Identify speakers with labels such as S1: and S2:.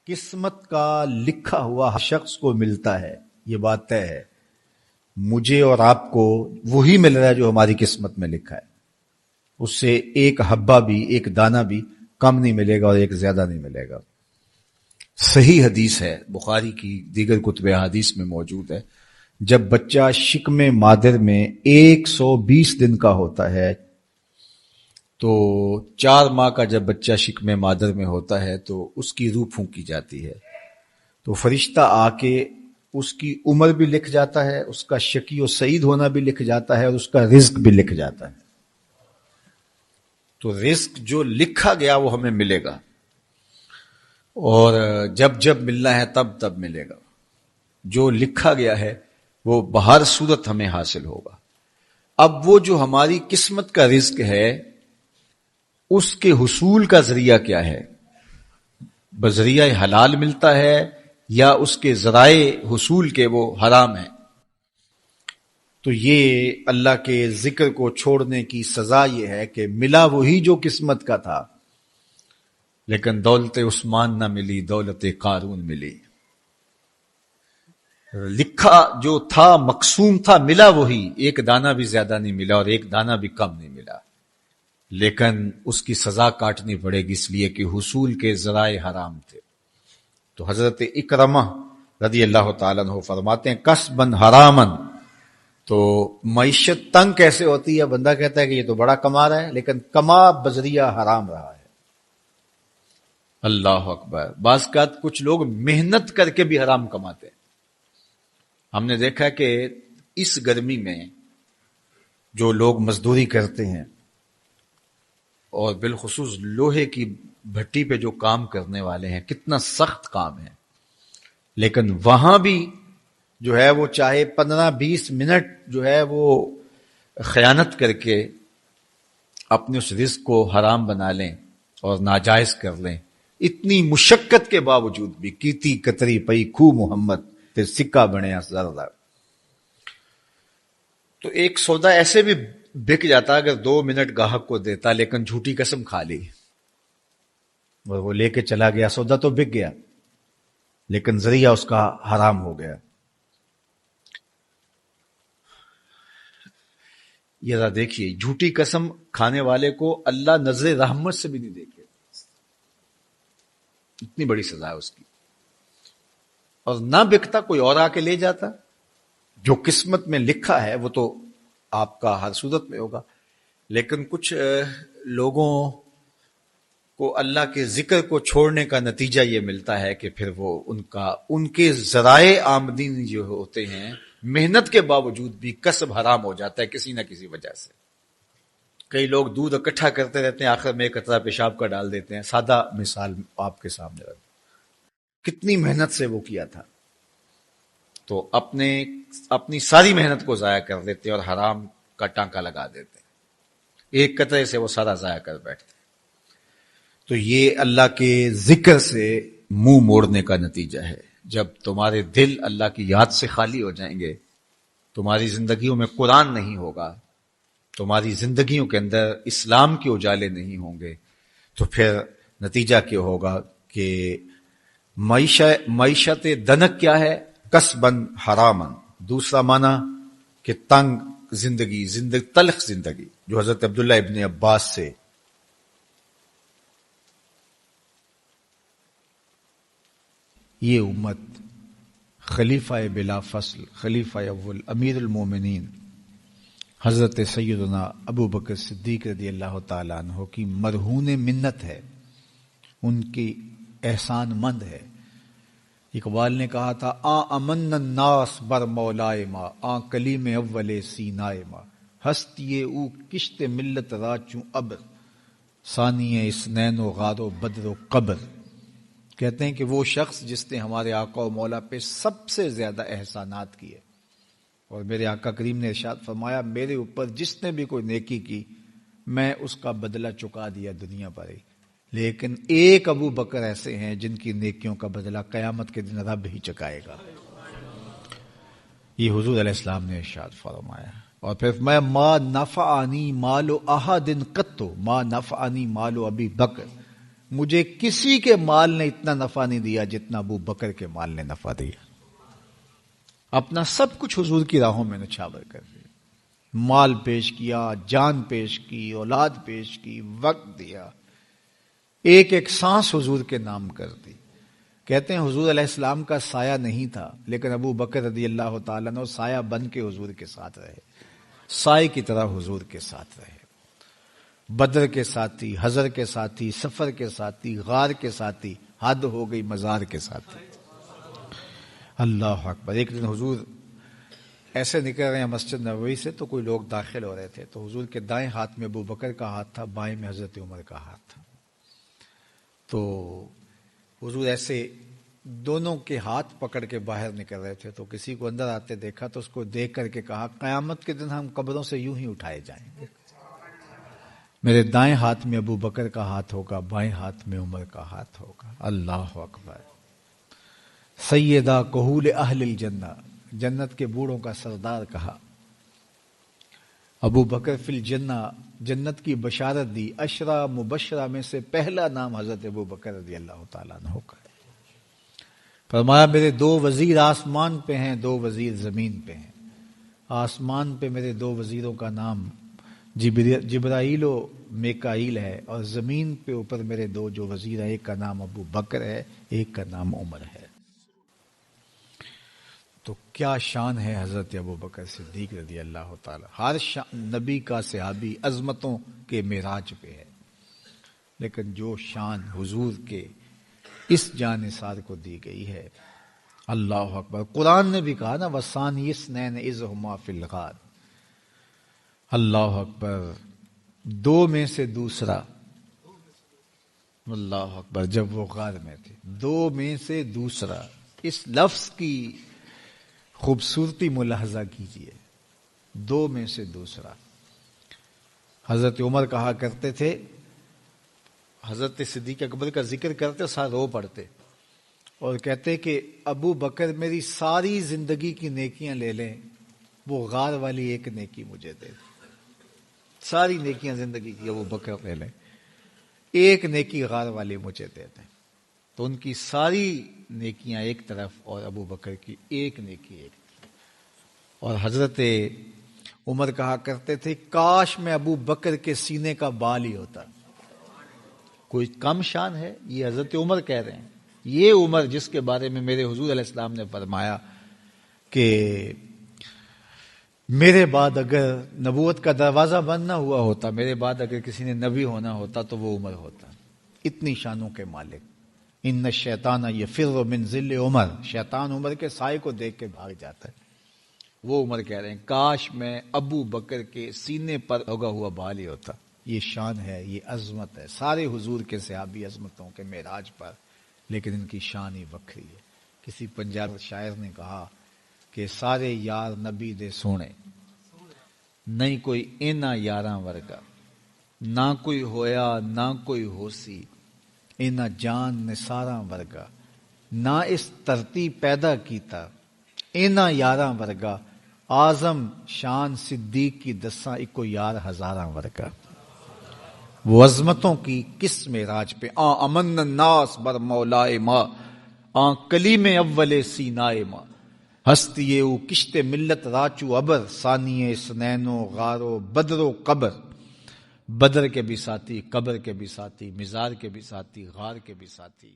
S1: قسمت کا لکھا ہوا ہر شخص کو ملتا ہے، یہ بات طے ہے۔ مجھے اور آپ کو وہی مل رہا ہے جو ہماری قسمت میں لکھا ہے، اس سے ایک حبہ بھی، ایک دانہ بھی کم نہیں ملے گا اور ایک زیادہ نہیں ملے گا۔ صحیح حدیث ہے، بخاری کی دیگر کتب حدیث میں موجود ہے، جب بچہ شکم مادر میں 120 دن کا ہوتا ہے، تو 4 ماہ کا جب بچہ شکم مادر میں ہوتا ہے تو اس کی روح پھونکی جاتی ہے، تو فرشتہ آ کے اس کی عمر بھی لکھ جاتا ہے، اس کا شقی و سعید ہونا بھی لکھ جاتا ہے، اور اس کا رزق بھی لکھ جاتا ہے۔ تو رزق جو لکھا گیا وہ ہمیں ملے گا، اور جب جب ملنا ہے تب تب ملے گا۔ جو لکھا گیا ہے وہ بہر صورت ہمیں حاصل ہوگا۔ اب وہ جو ہماری قسمت کا رزق ہے، اس کے حصول کا ذریعہ کیا ہے؟ بذریعہ حلال ملتا ہے یا اس کے ذرائع حصول کے وہ حرام ہیں؟ تو یہ اللہ کے ذکر کو چھوڑنے کی سزا یہ ہے کہ ملا وہی جو قسمت کا تھا، لیکن دولت عثمان نہ ملی، دولت قارون ملی۔ لکھا جو تھا، مقسوم تھا، ملا وہی، ایک دانہ بھی زیادہ نہیں ملا اور ایک دانہ بھی کم نہیں ملا، لیکن اس کی سزا کاٹنی پڑے گی، اس لیے کہ حصول کے ذرائع حرام تھے۔ تو حضرت اکرمہ رضی اللہ تعالیٰ عنہ فرماتے ہیں کسبن حرامن، تو معیشت تنگ کیسے ہوتی ہے؟ بندہ کہتا ہے کہ یہ تو بڑا کما رہا ہے، لیکن کما بذریعہ حرام رہا ہے۔ اللہ اکبر۔ بعض اوقات کچھ لوگ محنت کر کے بھی حرام کماتے ہیں۔ ہم نے دیکھا کہ اس گرمی میں جو لوگ مزدوری کرتے ہیں، اور بالخصوص لوہے کی بھٹی پہ جو کام کرنے والے ہیں، کتنا سخت کام ہے، لیکن وہاں بھی جو ہے وہ چاہے 15-20 منٹ جو ہے وہ خیانت کر کے اپنے اس رزق کو حرام بنا لیں اور ناجائز کر لیں، اتنی مشقت کے باوجود بھی۔ کیتی کتری پئی کھو محمد تے سکہ بنیا زردہ۔ تو ایک سودا ایسے بھی بک جاتا اگر 2 منٹ گاہک کو دیتا، لیکن جھوٹی قسم کھا لی اور وہ لے کے چلا گیا، سودا تو بک گیا لیکن ذریعہ اس کا حرام ہو گیا۔ یہ ذرا دیکھیے، جھوٹی قسم کھانے والے کو اللہ نظر رحمت سے بھی نہیں دیکھے، اتنی بڑی سزا ہے اس کی۔ اور نہ بکتا کوئی اور آ کے لے جاتا۔ جو قسمت میں لکھا ہے وہ تو آپ کا ہر صورت میں ہوگا، لیکن کچھ لوگوں کو اللہ کے ذکر کو چھوڑنے کا نتیجہ یہ ملتا ہے کہ پھر وہ ان کے ذرائع آمدنی جو ہوتے ہیں، محنت کے باوجود بھی کسب حرام ہو جاتا ہے کسی نہ کسی وجہ سے۔ کئی لوگ دودھ اکٹھا کرتے رہتے ہیں، آخر میں ایک قطرہ پیشاب کا ڈال دیتے ہیں۔ سادہ مثال آپ کے سامنے رکھ، کتنی محنت سے وہ کیا تھا، تو اپنی ساری محنت کو ضائع کر دیتے اور حرام کا ٹانکا لگا دیتے، ایک قطرے سے وہ سارا ضائع کر بیٹھتے۔ تو یہ اللہ کے ذکر سے منہ موڑنے کا نتیجہ ہے۔ جب تمہارے دل اللہ کی یاد سے خالی ہو جائیں گے، تمہاری زندگیوں میں قرآن نہیں ہوگا، تمہاری زندگیوں کے اندر اسلام کے اجالے نہیں ہوں گے، تو پھر نتیجہ کیا ہوگا کہ معیشت دنک کیا ہے؟ کسبن حرامن۔ دوسرا معنی کہ تنگ زندگی، تلخ زندگی، جو حضرت عبداللہ ابن عباس سے یہ امت خلیفہ بلا فصل، خلیفہ اول، امیر المومنین حضرت سیدنا ابو بکر صدیق رضی اللہ تعالیٰ عنہ کی مرہون منت ہے، ان کی احسان مند ہے۔ اقبال نے کہا تھا امن الناس بر مولائے ما، کلیم اول سینائے ما، ہستی او کشت ملت را چوں ابر، ثانی اسنین و غار و بدر و قبر۔ کہتے ہیں کہ وہ شخص جس نے ہمارے آقا و مولا پہ سب سے زیادہ احسانات کیے، اور میرے آقا کریم نے ارشاد فرمایا میرے اوپر جس نے بھی کوئی نیکی کی میں اس کا بدلہ چکا دیا دنیا پر ہی، لیکن ایک ابو بکر ایسے ہیں جن کی نیکیوں کا بدلہ قیامت کے دن رب ہی چکائے گا۔ یہ حضور علیہ السلام نے ارشاد فرمایا۔ اور پھر میں ما نفعنی مال احد قط، ما نفعنی مال ابی بکر، مجھے کسی کے مال نے اتنا نفع نہیں دیا جتنا ابو بکر کے مال نے نفع دیا. اپنا سب کچھ حضور کی راہوں میں نچھاور کر دیا. مال پیش کیا، جان پیش کی، اولاد پیش کی، وقت دیا، ایک ایک سانس حضور کے نام کر دی. کہتے ہیں حضور علیہ السلام کا سایہ نہیں تھا، لیکن ابو بکر رضی اللہ تعالیٰ عنہ سایہ بن کے حضور کے ساتھ رہے، سائے کی طرح حضور کے ساتھ رہے. بدر کے ساتھی، حضر کے ساتھی، سفر کے ساتھی، غار کے ساتھی، حد ہو گئی مزار کے ساتھی. اللہ اکبر. ایک دن حضور ایسے نکل رہے ہیں مسجد نبوی سے تو کوئی لوگ داخل ہو رہے تھے، تو حضور کے دائیں ہاتھ میں ابو بکر کا ہاتھ تھا، بائیں میں حضرت عمر کا ہاتھ تھا. تو حضور ایسے دونوں کے ہاتھ پکڑ کے باہر نکل رہے تھے، تو کسی کو اندر آتے دیکھا تو اس کو دیکھ کر کے کہا قیامت کے دن ہم قبروں سے یوں ہی اٹھائے جائیں گے، میرے دائیں ہاتھ میں ابو بکر کا ہاتھ ہوگا، بائیں ہاتھ میں عمر کا ہاتھ ہوگا. اللہ اکبر. سیدہ کہول اہل الجنہ، جنت کے بوڑھوں کا سردار کہا. ابو بکر فی الجنہ، جنت کی بشارت دی. عشرہ مبشرہ میں سے پہلا نام حضرت ابو بکر رضی اللہ تعالیٰ عنہ کا. فرمایا میرے 2 وزیر آسمان پہ ہیں، 2 وزیر زمین پہ ہیں. آسمان پہ میرے 2 وزیروں کا نام جبرائیل و میکائیل ہے، اور زمین پہ اوپر میرے 2 جو وزیر ہیں، ایک کا نام ابو بکر ہے، ایک کا نام عمر ہے. تو کیا شان ہے حضرت ابو بکر صدیق رضی اللہ تعالی. ہر نبی کا صحابی عظمتوں کے معراج پہ ہے، لیکن جو شان حضور کے اس جان نثار کو دی گئی ہے، اللہ اکبر. قرآن نے بھی کہا نا وَثَانِيَ اثْنَيْنِ إِذْ هُمَا فِي الْغَارِ. اللہ اکبر. 2 میں سے دوسرا، اللہ اکبر. جب وہ غار میں تھے، 2 میں سے دوسرا. اس لفظ کی خوبصورتی ملاحظہ کیجئے، 2 میں سے دوسرا. حضرت عمر کہا کرتے تھے، حضرت صدیق اکبر کا ذکر کرتے ساتھ رو پڑتے اور کہتے کہ ابو بکر میری ساری زندگی کی نیکیاں لے لیں، وہ غار والی ایک نیکی مجھے دے دیں. ساری نیکیاں زندگی کی ابو بکر لے لیں، ایک نیکی غار والی مجھے دے دیں. تو ان کی ساری نیکیاں ایک طرف اور ابو بکر کی ایک نیکی ایک طرف. اور حضرت عمر کہا کرتے تھے کاش میں ابو بکر کے سینے کا بال ہی ہوتا. کوئی کم شان ہے؟ یہ حضرت عمر کہہ رہے ہیں. یہ عمر جس کے بارے میں میرے حضور علیہ السلام نے فرمایا کہ میرے بعد اگر نبوت کا دروازہ بند نہ ہوا ہوتا، میرے بعد اگر کسی نے نبی ہونا ہوتا تو وہ عمر ہوتا. اتنی شانوں کے مالک. ان الشیطان یفر من ظل عمر، شیطان عمر کے سائے کو دیکھ کے بھاگ جاتا ہے. وہ عمر کہہ رہے ہیں کاش میں ابو بکر کے سینے پر لگا ہوا بال ہی ہوتا. یہ شان ہے، یہ عظمت ہے. سارے حضور کے صحابی عظمتوں کے معراج پر، لیکن ان کی شان ہی وکری ہے. کسی پنجاب شاعر نے کہا کہ سارے یار نبی دے سونے، نہیں کوئی اینا یاراں ورگا، نہ کوئی ہویا نہ کوئی ہوسی، اینا جان نثاراں ورگا، نہ اس دھرتی پیدا کیتا، اینا یاراں ورگا، اعظم شان صدیق کی دساں اکو یار ہزاراں ورگا. وہ عظمتوں کی کس معراج پہ امن الناس بر مولائے ما، کلیم اول سینائے ما، ہستی او کشت ملت راچو ابر، ثانی سنین و غار و بدر و قبر. بدر کے بھی ساتھی، قبر کے بھی ساتھی، مزار کے بھی ساتھی، غار کے بھی ساتھی.